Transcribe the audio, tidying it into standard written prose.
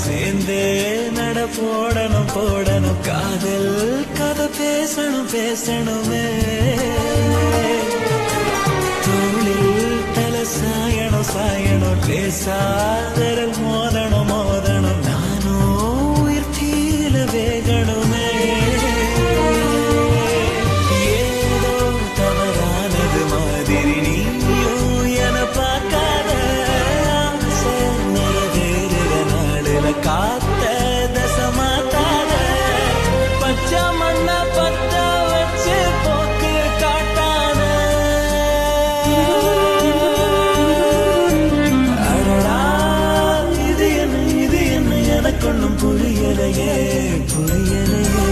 சேர்ந்தே நட போடணும் போடணும் காதல் கதை பேசணும் பேசணுமே தோளில் தலை சாயணும் சாயணும் லேசாதரல் மோதணும் மோதணும் நானும் உயிர் தீல வேகணுமே ஏதோ தவறானது மாதிரி நீயும் என பார்க்காத ஆசை நிறைவேறுற நாளில காத்த தசமாத்தாத பச்சை மண்ண பத்த வச்சு போக்கு காட்டாத அடடா இது என்ன எனக்கொன்னும் புரியலையே புரியலையே